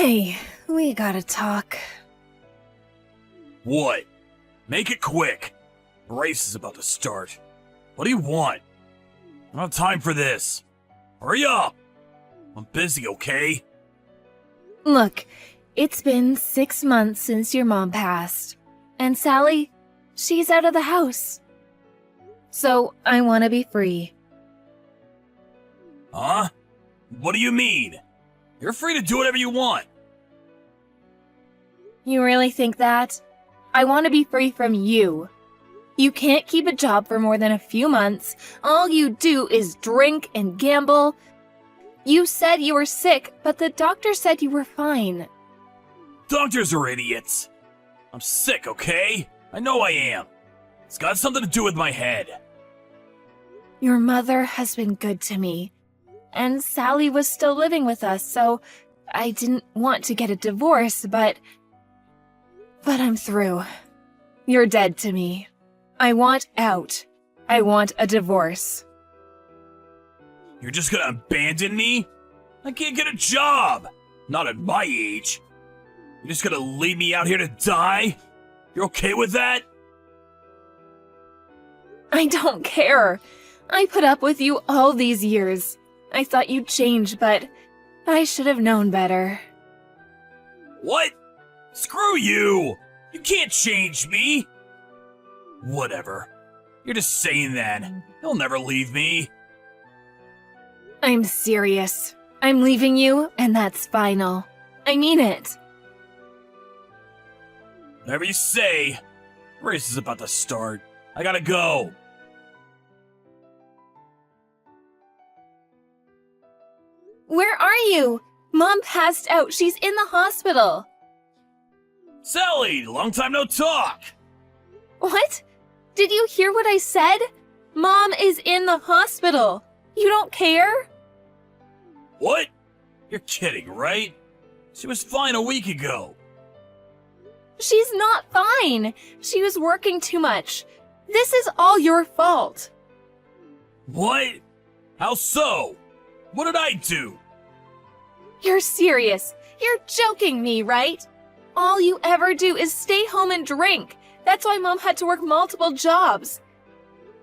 Hey, we gotta talk. What? Make it quick. The race is about to start. What do you want? I don't have time for this. Hurry up! I'm busy, okay? Look, it's been 6 months since your mom passed. And Sally, she's out of the house. So I want to be free. Huh? What do you mean? You're free to do whatever you want. You really think that? I want to be free from you. You can't keep a job for more than a few months. All you do is drink and gamble. You said you were sick, but the doctor said you were fine. Doctors are idiots. I'm sick, okay? I know I am. It's got something to do with my head. Your mother has been good to me. And Sally was still living with us, so I didn't want to get a divorce, but I'm through. You're dead to me. I want out. I want a divorce. You're just gonna abandon me? I can't get a job. Not at my age. You're just gonna leave me out here to die? You're okay with that? I don't care. I put up with you all these years. I thought you'd change, but I should have known better. What? Screw you! You can't change me! Whatever. You're just saying that. You'll never leave me. I'm serious. I'm leaving you, and that's final. I mean it. Whatever you say. Race is about to start. I gotta go. Where are you? Mom passed out. She's in the hospital. Sally, long time no talk. What? Did you hear what I said? Mom is in the hospital. You don't care? What? You're kidding, right? She was fine a week ago. She's not fine. She was working too much. This is all your fault. What? How so? What did I do? You're serious. You're joking me, right? All you ever do is stay home and drink. That's why Mom had to work multiple jobs.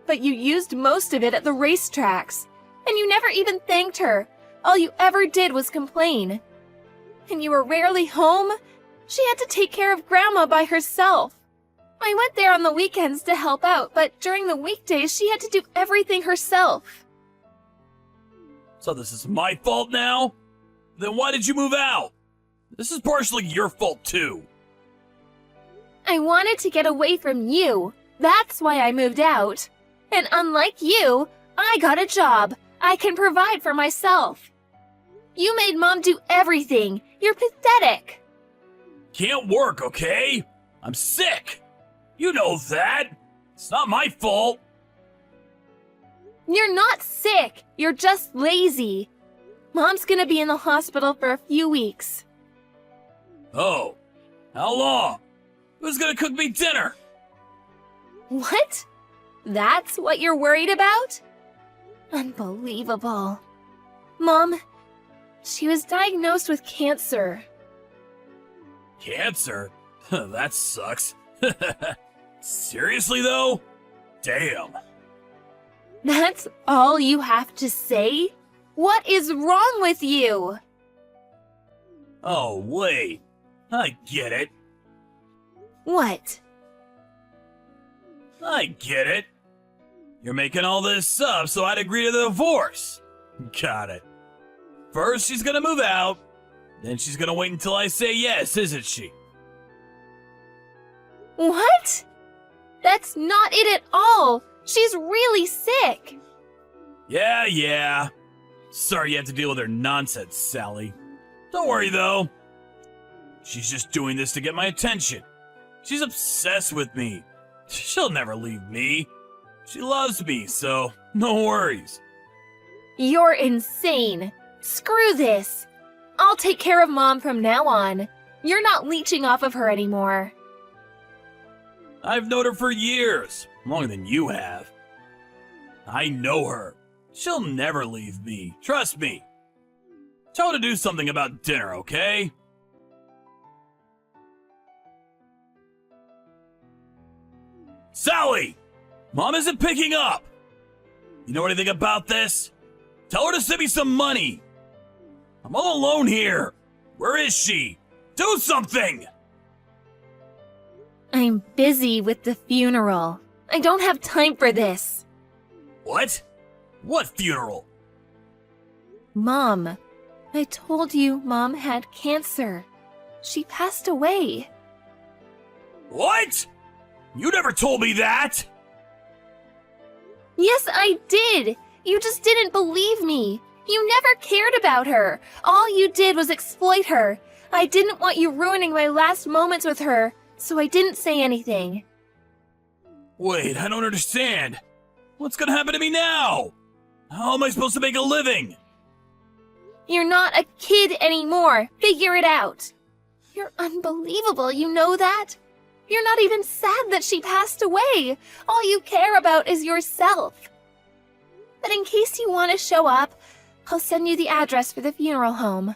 But you used most of it at the racetracks. And you never even thanked her. All you ever did was complain. And you were rarely home. She had to take care of Grandma by herself. I went there on the weekends to help out, but during the weekdays she had to do everything herself. So this is my fault now? Then why did you move out? This is partially your fault too. I wanted to get away from you. That's why I moved out. And unlike you, I got a job. I can provide for myself. You made Mom do everything. You're pathetic. Can't work, okay? I'm sick. You know that. It's not my fault. You're not sick. You're just lazy. Mom's gonna be in the hospital for a few weeks. Oh, how long? Who's gonna cook me dinner? What? That's what you're worried about? Unbelievable. Mom, she was diagnosed with cancer. Cancer? That sucks. Seriously though? Damn. That's all you have to say? What is wrong with you? Oh, wait. I get it. What? I get it. You're making all this up so I'd agree to the divorce. Got it. First, she's gonna move out. Then she's gonna wait until I say yes, isn't she? What? That's not it at all. She's really sick. Yeah. Sorry you have to deal with her nonsense, Sally. Don't worry, though. She's just doing this to get my attention. She's obsessed with me. She'll never leave me. She loves me, so no worries. You're insane. Screw this. I'll take care of Mom from now on. You're not leeching off of her anymore. I've known her for years, longer than you have. I know her. She'll never leave me. Trust me. Tell her to do something about dinner, okay? Sally! Mom isn't picking up! You know anything about this? Tell her to send me some money! I'm all alone here! Where is she? Do something! I'm busy with the funeral. I don't have time for this. What? What funeral? Mom, I told you Mom had cancer. She passed away. What? You never told me that! Yes, I did. You just didn't believe me. You never cared about her. All you did was exploit her. I didn't want you ruining my last moments with her, so I didn't say anything. Wait, I don't understand. What's gonna happen to me now? How am I supposed to make a living? You're not a kid anymore. Figure it out. You're unbelievable, you know that? You're not even sad that she passed away. All you care about is yourself. But in case you want to show up, I'll send you the address for the funeral home.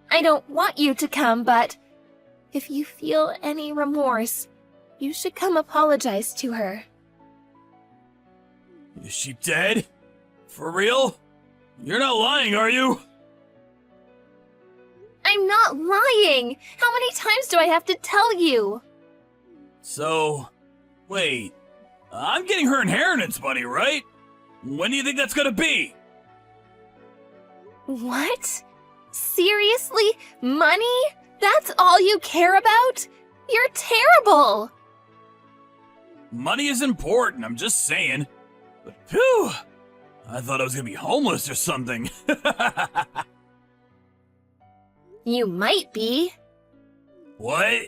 I don't want you to come, but if you feel any remorse, you should come apologize to her. Is she dead? For real? You're not lying, are you? I'm not lying! How many times do I have to tell you? So, wait. I'm getting her inheritance money, right? When do you think that's gonna be? What? Seriously? Money? That's all you care about? You're terrible! Money is important, I'm just saying. But phew! I thought I was gonna be homeless or something. You might be. What?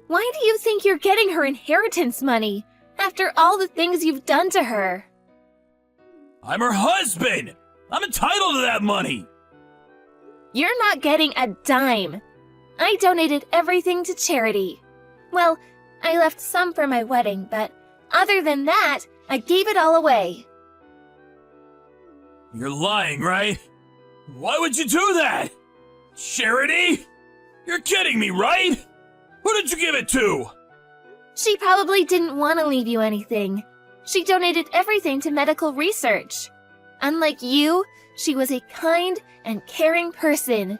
Why do you think you're getting her inheritance money after all the things you've done to her? I'm her husband! I'm entitled to that money! You're not getting a dime. I donated everything to charity. Well, I left some for my wedding, but other than that, I gave it all away. You're lying, right? Why would you do that? Charity? You're kidding me, right? Who did you give it to? She probably didn't want to leave you anything. She donated everything to medical research. Unlike you, she was a kind and caring person.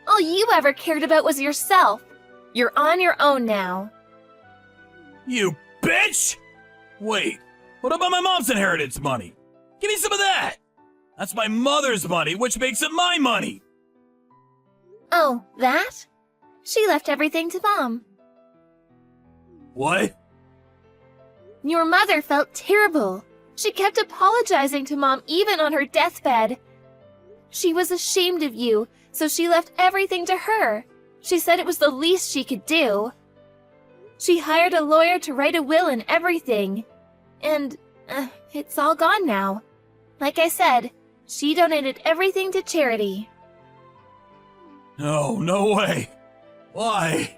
All you ever cared about was yourself. You're on your own now. You bitch! Wait, what about my mom's inheritance money? Give me some of that! That's my mother's money, which makes it my money! Oh, that? She left everything to Mom. What? Your mother felt terrible. She kept apologizing to Mom even on her deathbed. She was ashamed of you, so she left everything to her. She said it was the least she could do. She hired a lawyer to write a will and everything. And it's all gone now. Like I said, she donated everything to charity. No way. Why?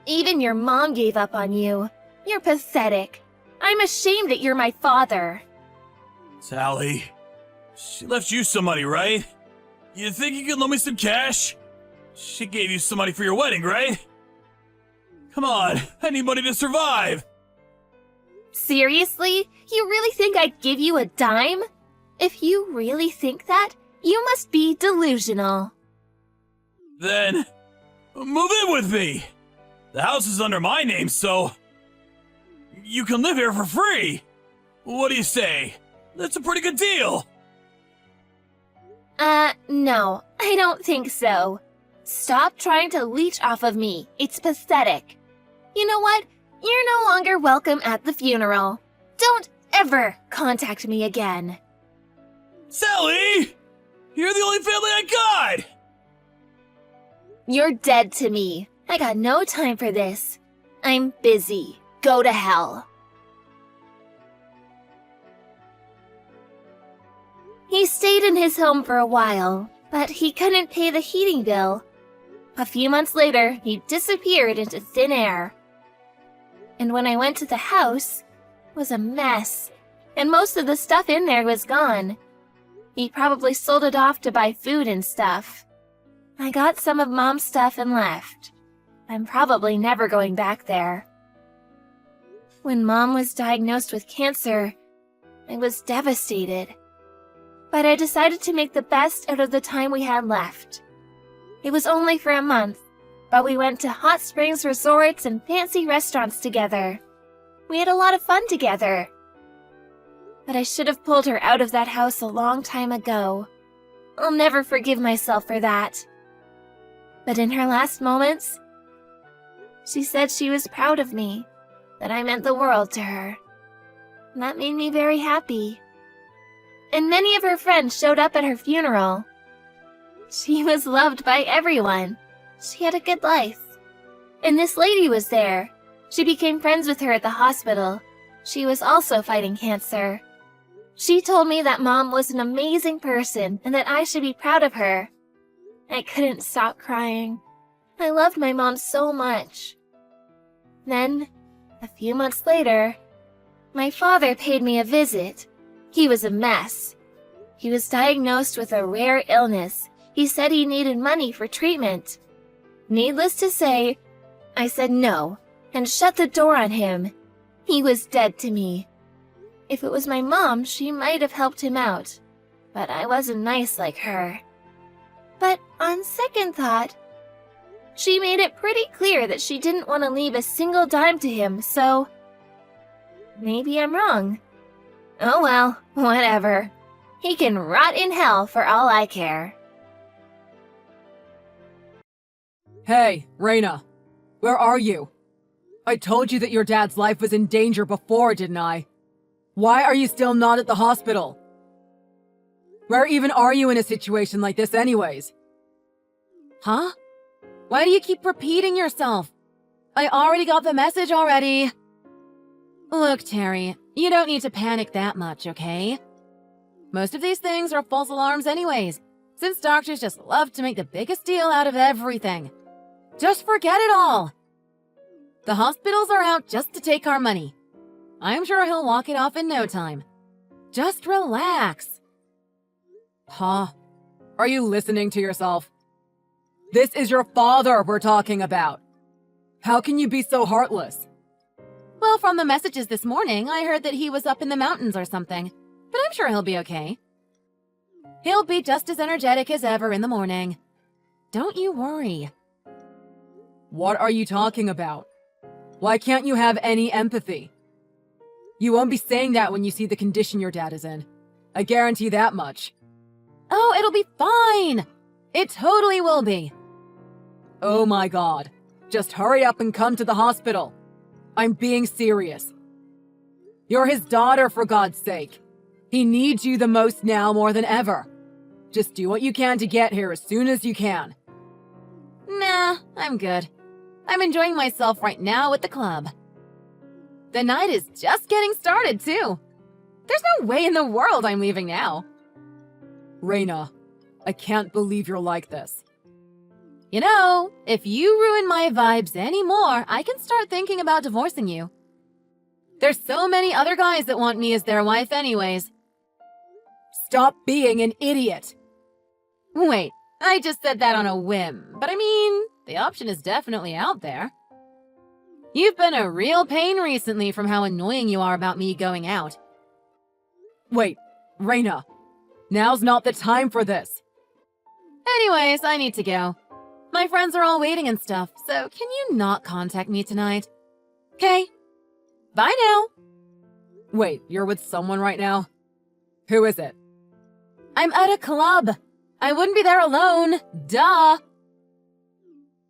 Even your mom gave up on you. You're pathetic. I'm ashamed that you're my father. Sally, she left you some money, right? You think you could loan me some cash? She gave you some money for your wedding, right? Come on, I need money to survive. Seriously? You really think I'd give you a dime? If you really think that, you must be delusional. Then, move in with me. The house is under my name, so you can live here for free. What do you say? That's a pretty good deal. No, I don't think so. Stop trying to leech off of me. It's pathetic. You know what? You're no longer welcome at the funeral. Don't ever contact me again. Sally! You're the only family I got! You're dead to me. I got no time for this. I'm busy. Go to hell. He stayed in his home for a while, but he couldn't pay the heating bill. A few months later, he disappeared into thin air. And when I went to the house, it was a mess, and most of the stuff in there was gone. He probably sold it off to buy food and stuff. I got some of Mom's stuff and left. I'm probably never going back there. When Mom was diagnosed with cancer, I was devastated. But I decided to make the best out of the time we had left. It was only for a month, but we went to hot springs resorts and fancy restaurants together. We had a lot of fun together. But I should have pulled her out of that house a long time ago. I'll never forgive myself for that. But in her last moments, she said she was proud of me, that I meant the world to her. And that made me very happy. And many of her friends showed up at her funeral. She was loved by everyone. She had a good life. And this lady was there. She became friends with her at the hospital. She was also fighting cancer. She told me that Mom was an amazing person and that I should be proud of her. I couldn't stop crying. I loved my mom so much. Then, a few months later, my father paid me a visit. He was a mess. He was diagnosed with a rare illness. He said he needed money for treatment. Needless to say, I said no and shut the door on him. He was dead to me. If it was my mom, she might have helped him out, but I wasn't nice like her. But on second thought, she made it pretty clear that she didn't want to leave a single dime to him, so maybe I'm wrong. Oh well, whatever. He can rot in hell for all I care. Hey, Reina. Where are you? I told you that your dad's life was in danger before, didn't I? Why are you still not at the hospital? Where even are you in a situation like this anyways? Huh? Why do you keep repeating yourself? I already got the message already. Look, Terry, you don't need to panic that much, okay? Most of these things are false alarms anyways, since doctors just love to make the biggest deal out of everything. Just forget it all. The hospitals are out just to take our money. I'm sure he'll walk it off in no time. Just relax. Huh? Are you listening to yourself? This is your father we're talking about. How can you be so heartless? Well, from the messages this morning, I heard that he was up in the mountains or something, but I'm sure he'll be okay. He'll be just as energetic as ever in the morning. Don't you worry. What are you talking about? Why can't you have any empathy? You won't be saying that when you see the condition your dad is in. I guarantee that much. Oh, it'll be fine. It totally will be. Oh my god. Just hurry up and come to the hospital. I'm being serious. You're his daughter, for God's sake. He needs you the most now more than ever. Just do what you can to get here as soon as you can. Nah, I'm good. I'm enjoying myself right now at the club. The night is just getting started, too. There's no way in the world I'm leaving now. Reina, I can't believe you're like this. You know, if you ruin my vibes anymore, I can start thinking about divorcing you. There's so many other guys that want me as their wife anyways. Stop being an idiot. Wait, I just said that on a whim, but I mean, the option is definitely out there. You've been a real pain recently from how annoying you are about me going out. Wait, Reina, now's not the time for this. Anyways, I need to go. My friends are all waiting and stuff, so can you not contact me tonight? Okay. Bye now. Wait, you're with someone right now? Who is it? I'm at a club. I wouldn't be there alone. Duh.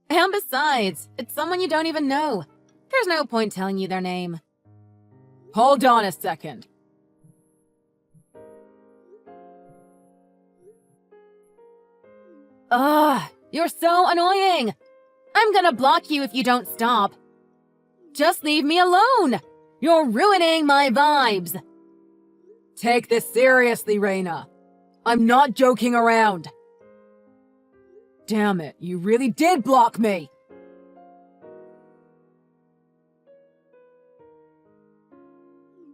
And besides, it's someone you don't even know. There's no point telling you their name. Hold on a second. Ugh, you're so annoying. I'm gonna block you if you don't stop. Just leave me alone. You're ruining my vibes. Take this seriously, Reina. I'm not joking around. Damn it, you really did block me.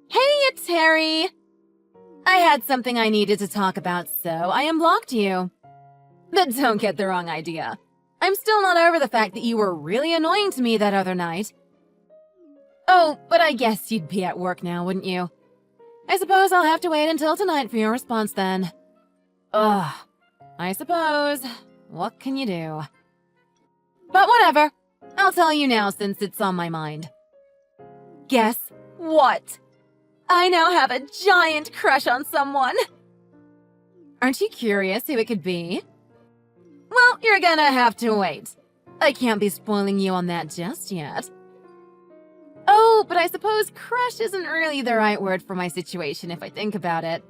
Hey, it's Harry. I had something I needed to talk about, so I unblocked you. But don't get the wrong idea. I'm still not over the fact that you were really annoying to me that other night. Oh, but I guess you'd be at work now, wouldn't you? I suppose I'll have to wait until tonight for your response then. Ugh, I suppose. What can you do? But whatever. I'll tell you now since it's on my mind. Guess what? I now have a giant crush on someone. Aren't you curious who it could be? Well, you're gonna have to wait. I can't be spoiling you on that just yet. Oh, but I suppose crush isn't really the right word for my situation if I think about it.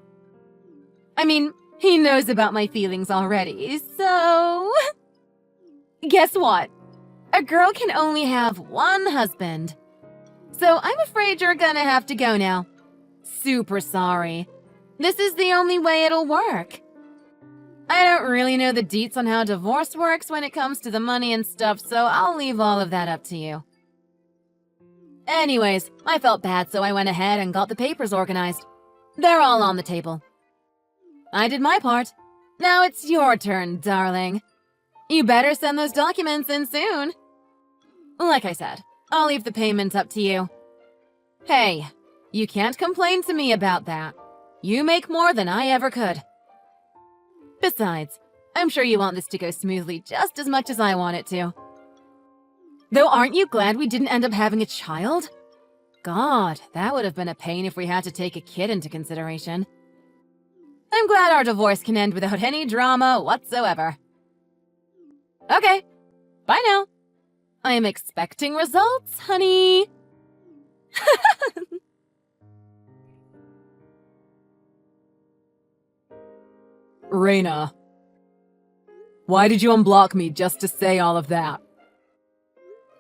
I mean, he knows about my feelings already, so... Guess what? A girl can only have one husband. So I'm afraid you're gonna have to go now. Super sorry. This is the only way it'll work. I don't really know the deets on how divorce works when it comes to the money and stuff, so I'll leave all of that up to you. Anyways, I felt bad, so I went ahead and got the papers organized. They're all on the table. I did my part. Now it's your turn, darling. You better send those documents in soon. Like I said, I'll leave the payment up to you. Hey, you can't complain to me about that. You make more than I ever could. Besides, I'm sure you want this to go smoothly just as much as I want it to. Though aren't you glad we didn't end up having a child? God, that would have been a pain if we had to take a kid into consideration. I'm glad our divorce can end without any drama whatsoever. Okay, bye now. I am expecting results, honey. Reina, why did you unblock me just to say all of that?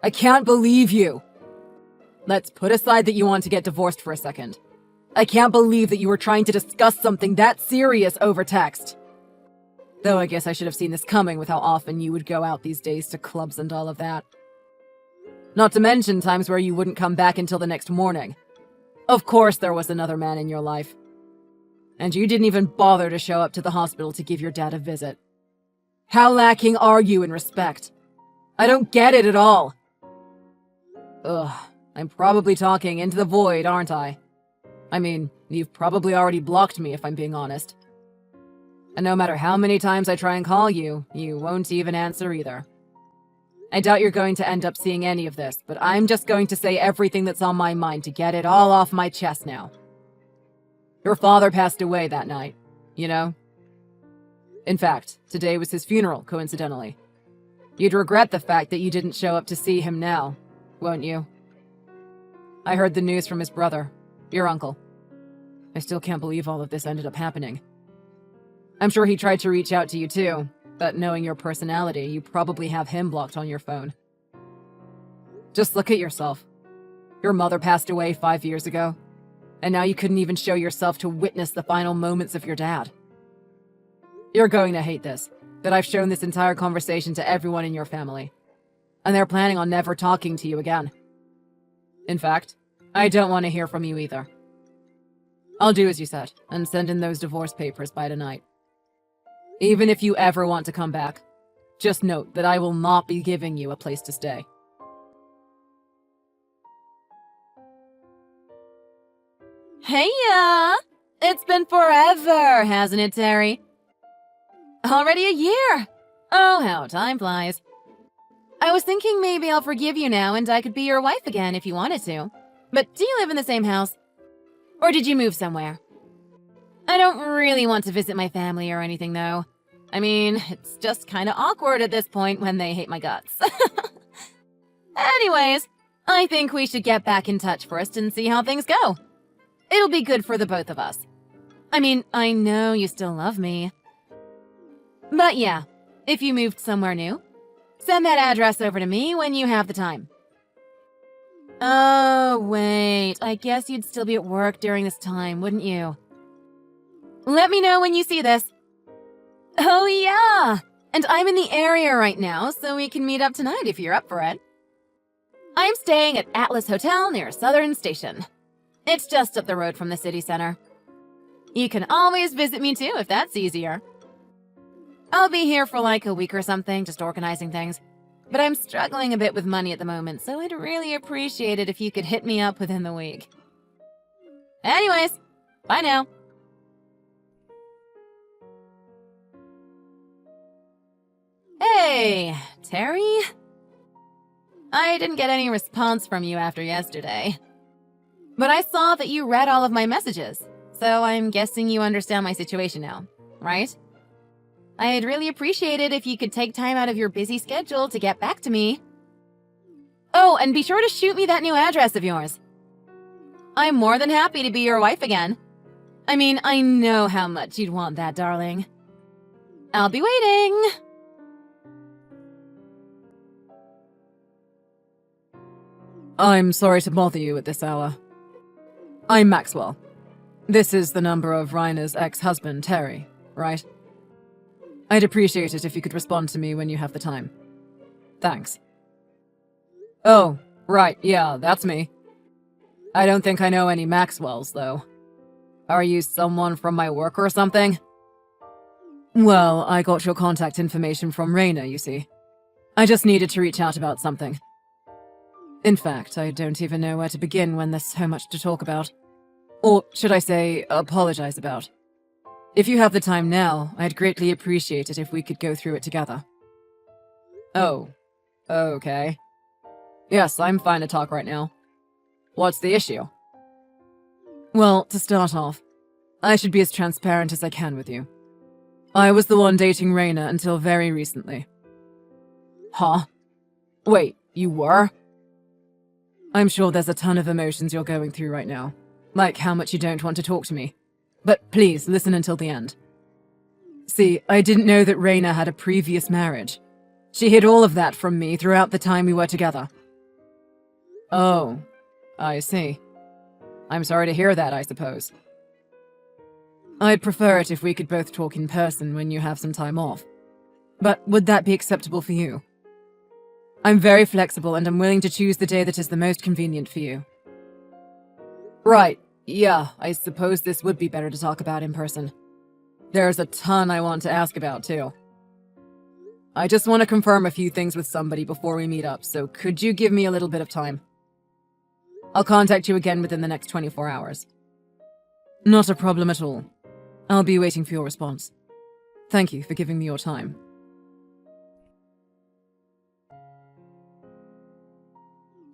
I can't believe you. Let's put aside that you want to get divorced for a second. I can't believe that you were trying to discuss something that serious over text. Though I guess I should have seen this coming with how often you would go out these days to clubs and all of that. Not to mention times where you wouldn't come back until the next morning. Of course there was another man in your life. And you didn't even bother to show up to the hospital to give your dad a visit. How lacking are you in respect? I don't get it at all. Ugh, I'm probably talking into the void, aren't I? I mean, you've probably already blocked me if I'm being honest. And no matter how many times I try and call you, you won't even answer either. I doubt you're going to end up seeing any of this, but I'm just going to say everything that's on my mind to get it all off my chest now. Your father passed away that night, you know? In fact, today was his funeral, coincidentally. You'd regret the fact that you didn't show up to see him now, won't you? I heard the news from his brother, your uncle. I still can't believe all of this ended up happening. I'm sure he tried to reach out to you too, but knowing your personality, you probably have him blocked on your phone. Just look at yourself. Your mother passed away 5 years ago, and now you couldn't even show yourself to witness the final moments of your dad. You're going to hate this, but I've shown this entire conversation to everyone in your family, and they're planning on never talking to you again. In fact, I don't want to hear from you either. I'll do as you said, and send in those divorce papers by tonight. Even if you ever want to come back, just note that I will not be giving you a place to stay. Heya! It's been forever, hasn't it, Terry? Already a year! Oh, how time flies. I was thinking maybe I'll forgive you now and I could be your wife again if you wanted to. But do you live in the same house? Or did you move somewhere? I don't really want to visit my family or anything, though. I mean, it's just kind of awkward at this point when they hate my guts. Anyways, I think we should get back in touch first and see how things go. It'll be good for the both of us. I mean, I know you still love me. But yeah, if you moved somewhere new, send that address over to me when you have the time. Oh, wait, I guess you'd still be at work during this time, wouldn't you? Let me know when you see this. Oh yeah, and I'm in the area right now, so we can meet up tonight if you're up for it. I'm staying at Atlas Hotel near Southern Station. It's just up the road from the city center. You can always visit me too if that's easier. I'll be here for like a week or something, just organizing things. But I'm struggling a bit with money at the moment, so I'd really appreciate it if you could hit me up within the week. Anyways, bye now. Hey, Terry? I didn't get any response from you after yesterday. But I saw that you read all of my messages, so I'm guessing you understand my situation now, right? I'd really appreciate it if you could take time out of your busy schedule to get back to me. Oh, and be sure to shoot me that new address of yours. I'm more than happy to be your wife again. I mean, I know how much you'd want that, darling. I'll be waiting. I'm sorry to bother you at this hour. I'm Maxwell. This is the number of Raina's ex-husband, Terry, right? I'd appreciate it if you could respond to me when you have the time. Thanks. Oh, right, yeah, that's me. I don't think I know any Maxwells, though. Are you someone from my work or something? Well, I got your contact information from Raina, you see. I just needed to reach out about something. In fact, I don't even know where to begin when there's so much to talk about. Or should I say, apologize about. If you have the time now, I'd greatly appreciate it if we could go through it together. Oh, okay. Yes, I'm fine to talk right now. What's the issue? Well, to start off, I should be as transparent as I can with you. I was the one dating Raina until very recently. Huh? Wait, you were? I'm sure there's a ton of emotions you're going through right now, like how much you don't want to talk to me. But please, listen until the end. See, I didn't know that Raina had a previous marriage. She hid all of that from me throughout the time we were together. Oh, I see. I'm sorry to hear that, I suppose. I'd prefer it if we could both talk in person when you have some time off. But would that be acceptable for you? I'm very flexible and I'm willing to choose the day that is the most convenient for you. Right, yeah, I suppose this would be better to talk about in person. There's a ton I want to ask about, too. I just want to confirm a few things with somebody before we meet up, so could you give me a little bit of time? I'll contact you again within the next 24 hours. Not a problem at all. I'll be waiting for your response. Thank you for giving me your time.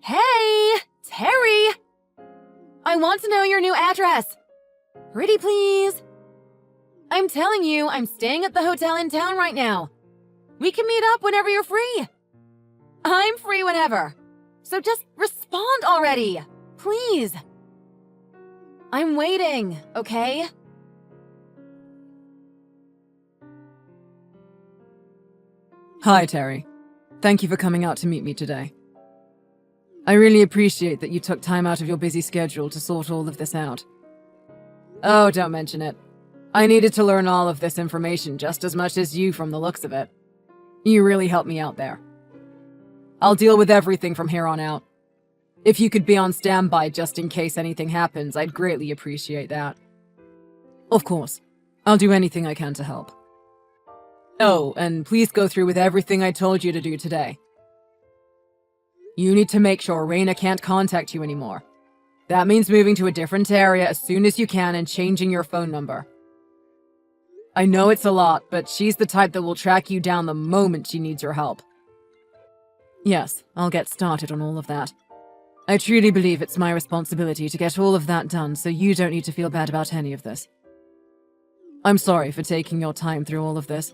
Hey, Terry! I want to know your new address. Pretty please. I'm telling you, I'm staying at the hotel in town right now. We can meet up whenever you're free. I'm free whenever. So just respond already, please. I'm waiting, okay? Hi, Terry. Thank you for coming out to meet me today. I really appreciate that you took time out of your busy schedule to sort all of this out. Oh, don't mention it. I needed to learn all of this information just as much as you from the looks of it. You really helped me out there. I'll deal with everything from here on out. If you could be on standby just in case anything happens, I'd greatly appreciate that. Of course. I'll do anything I can to help. Oh, and please go through with everything I told you to do today. You need to make sure Raina can't contact you anymore. That means moving to a different area as soon as you can and changing your phone number. I know it's a lot, but she's the type that will track you down the moment she needs your help. Yes, I'll get started on all of that. I truly believe it's my responsibility to get all of that done, so you don't need to feel bad about any of this. I'm sorry for taking your time through all of this.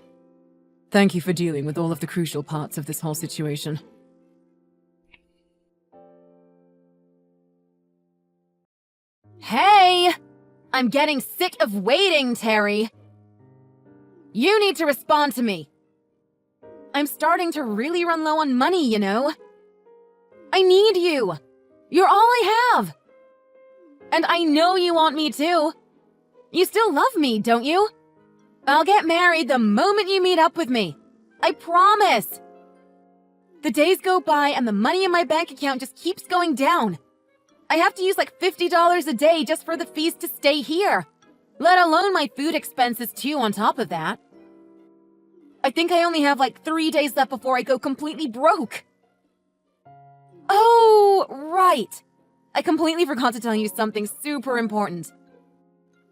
Thank you for dealing with all of the crucial parts of this whole situation. Hey! I'm getting sick of waiting, Terry. You need to respond to me. I'm starting to really run low on money, you know? I need you. You're all I have. And I know you want me too. You still love me, don't you? I'll get married the moment you meet up with me. I promise. The days go by and the money in my bank account just keeps going down. I have to use like $50 a day just for the fees to stay here, let alone my food expenses too on top of that. I think I only have like 3 days left before I go completely broke. Oh, right. I completely forgot to tell you something super important.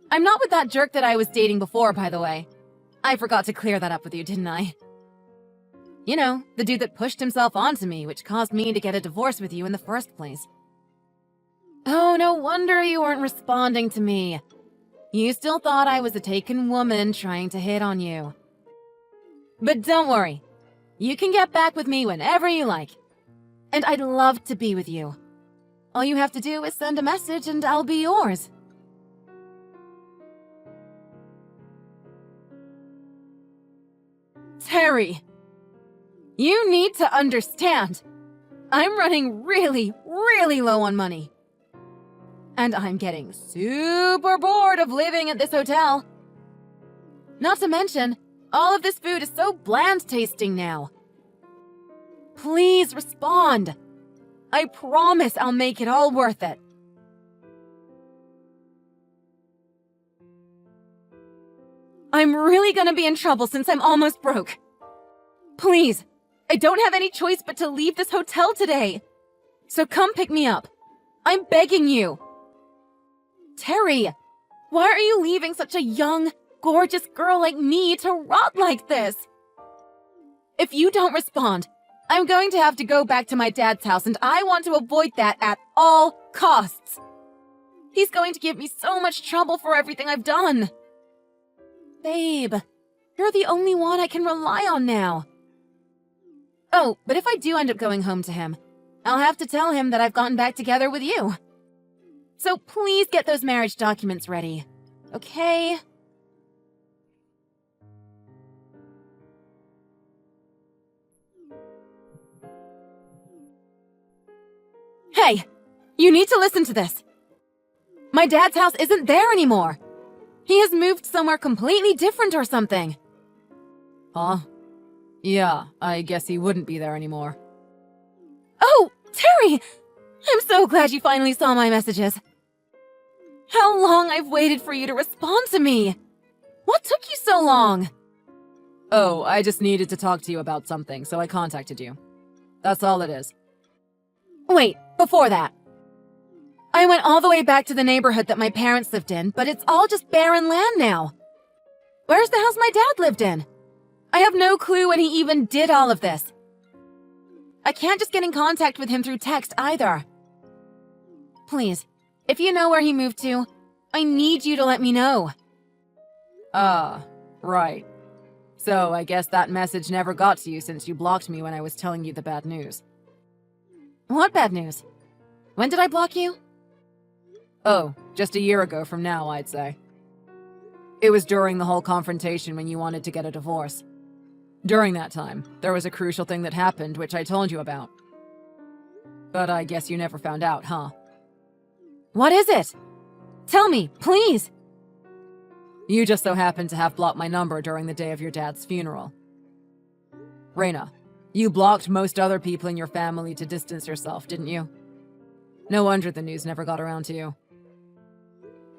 I'm not with that jerk that I was dating before, by the way. I forgot to clear that up with you, didn't I? You know, the dude that pushed himself onto me, which caused me to get a divorce with you in the first place. Oh, no wonder you weren't responding to me. You still thought I was a taken woman trying to hit on you. But don't worry. You can get back with me whenever you like. And I'd love to be with you. All you have to do is send a message and I'll be yours. Terry, you need to understand. I'm running really, really low on money. And I'm getting super bored of living at this hotel. Not to mention, all of this food is so bland tasting now. Please respond. I promise I'll make it all worth it. I'm really gonna be in trouble since I'm almost broke. Please, I don't have any choice but to leave this hotel today. So come pick me up. I'm begging you. Terry, why are you leaving such a young, gorgeous girl like me to rot like this? If you don't respond, I'm going to have to go back to my dad's house, and I want to avoid that at all costs. He's going to give me so much trouble for everything I've done. Babe, you're the only one I can rely on now. Oh, but if I do end up going home to him, I'll have to tell him that I've gotten back together with you. So please get those marriage documents ready, okay? Hey, you need to listen to this. My dad's house isn't there anymore. He has moved somewhere completely different or something. Huh? Yeah, I guess he wouldn't be there anymore. Oh, Terry! I'm so glad you finally saw my messages. How long I've waited for you to respond to me! What took you so long? Oh, I just needed to talk to you about something, so I contacted you. That's all it is. Wait, before that. I went all the way back to the neighborhood that my parents lived in, but it's all just barren land now. Where's the house my dad lived in? I have no clue when he even did all of this. I can't just get in contact with him through text either. Please, if you know where he moved to, I need you to let me know. Right. So I guess that message never got to you since you blocked me when I was telling you the bad news. What bad news? When did I block you? Oh, just a year ago from now, I'd say. It was during the whole confrontation when you wanted to get a divorce. During that time, there was a crucial thing that happened which I told you about. But I guess you never found out, huh? What is it? Tell me, please! You just so happened to have blocked my number during the day of your dad's funeral. Reina, you blocked most other people in your family to distance yourself, didn't you? No wonder the news never got around to you.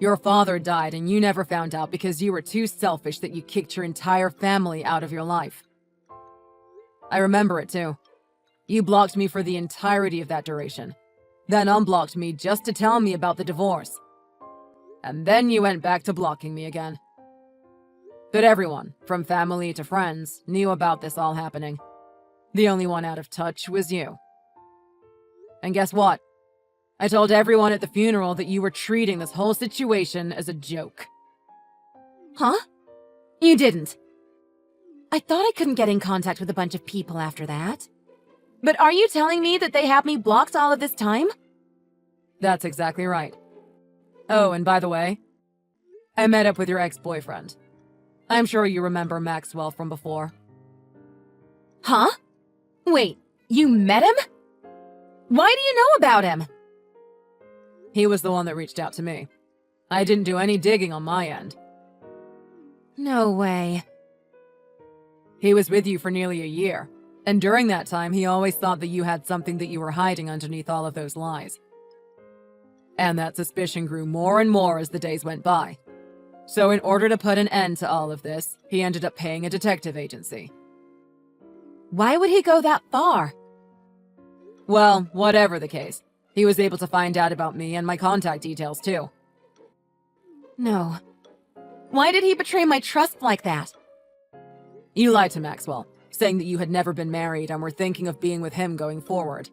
Your father died and you never found out because you were too selfish that you kicked your entire family out of your life. I remember it too. You blocked me for the entirety of that duration, then unblocked me just to tell me about the divorce. And then you went back to blocking me again. But everyone, from family to friends, knew about this all happening. The only one out of touch was you. And guess what? I told everyone at the funeral that you were treating this whole situation as a joke. Huh? You didn't. I thought I couldn't get in contact with a bunch of people after that. But are you telling me that they have me blocked all of this time? That's exactly right. Oh, and by the way, I met up with your ex-boyfriend. I'm sure you remember Maxwell from before. Huh? Wait, you met him? Why do you know about him? He was the one that reached out to me. I didn't do any digging on my end. No way. He was with you for nearly a year, and during that time he always thought that you had something that you were hiding underneath all of those lies. And that suspicion grew more and more as the days went by. So in order to put an end to all of this, he ended up paying a detective agency, Why would he go that far? Well, whatever the case, he was able to find out about me and my contact details too. No. Why did he betray my trust like that? You lied to Maxwell, saying that you had never been married and were thinking of being with him going forward.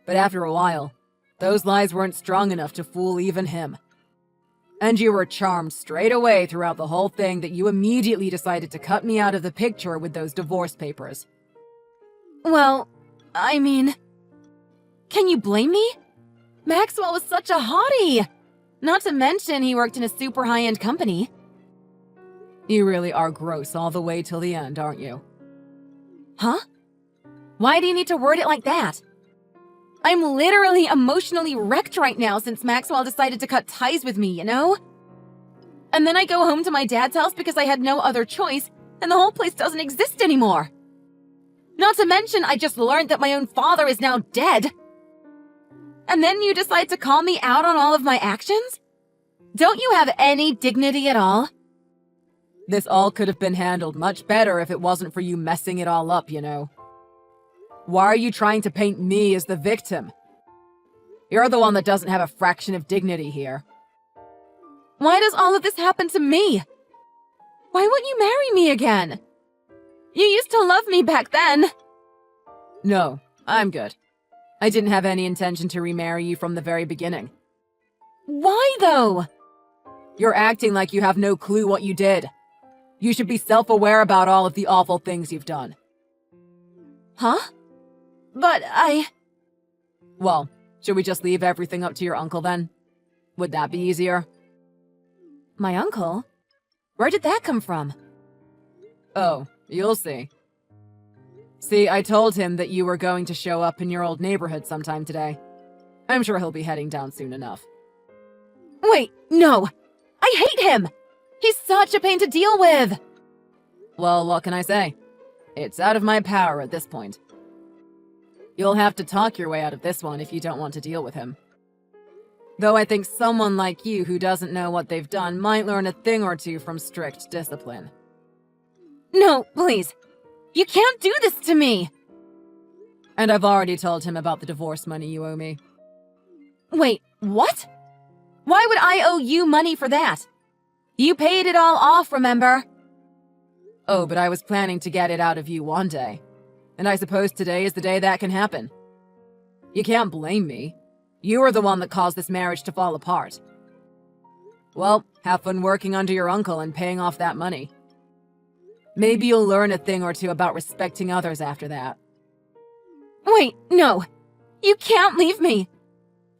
But after a while, those lies weren't strong enough to fool even him. And you were charmed straight away throughout the whole thing that you immediately decided to cut me out of the picture with those divorce papers. Well, I mean... Can you blame me? Maxwell was such a hottie! Not to mention he worked in a super high-end company. You really are gross all the way till the end, aren't you? Huh? Why do you need to word it like that? I'm literally emotionally wrecked right now since Maxwell decided to cut ties with me, you know? And then I go home to my dad's house because I had no other choice, and the whole place doesn't exist anymore. Not to mention, I just learned that my own father is now dead. And then you decide to call me out on all of my actions? Don't you have any dignity at all? This all could have been handled much better if it wasn't for you messing it all up, you know. Why are you trying to paint me as the victim? You're the one that doesn't have a fraction of dignity here. Why does all of this happen to me? Why won't you marry me again? You used to love me back then. No, I'm good. I didn't have any intention to remarry you from the very beginning. Why, though? You're acting like you have no clue what you did. You should be self-aware about all of the awful things you've done. Huh? But Well, should we just leave everything up to your uncle then? Would that be easier? My uncle? Where did that come from? Oh, you'll see. See, I told him that you were going to show up in your old neighborhood sometime today. I'm sure he'll be heading down soon enough. Wait, no! I hate him! He's such a pain to deal with! Well, what can I say? It's out of my power at this point. You'll have to talk your way out of this one if you don't want to deal with him. Though I think someone like you who doesn't know what they've done might learn a thing or two from strict discipline. No, please. You can't do this to me! And I've already told him about the divorce money you owe me. Wait, what? Why would I owe you money for that? You paid it all off, remember? Oh, but I was planning to get it out of you one day. And I suppose today is the day that can happen. You can't blame me. You were the one that caused this marriage to fall apart. Well, have fun working under your uncle and paying off that money. Maybe you'll learn a thing or two about respecting others after that. Wait, no. You can't leave me.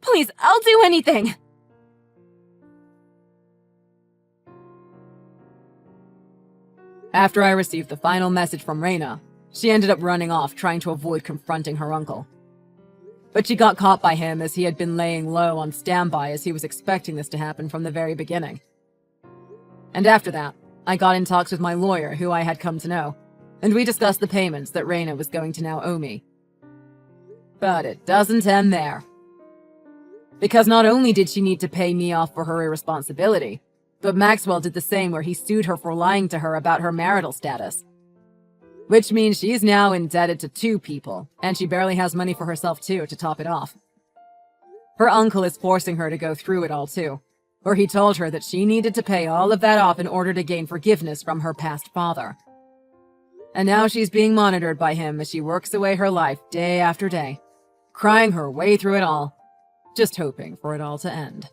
Please, I'll do anything. After I received the final message from Reina, she ended up running off trying to avoid confronting her uncle. But she got caught by him as he had been laying low on standby as he was expecting this to happen from the very beginning. And after that, I got in talks with my lawyer who I had come to know, and we discussed the payments that Reina was going to now owe me. But it doesn't end there. Because not only did she need to pay me off for her irresponsibility, but Maxwell did the same where he sued her for lying to her about her marital status. Which means she's now indebted to 2 people, and she barely has money for herself too to top it off. Her uncle is forcing her to go through it all too, where he told her that she needed to pay all of that off in order to gain forgiveness from her past father. And now she's being monitored by him as she works away her life day after day, crying her way through it all, just hoping for it all to end.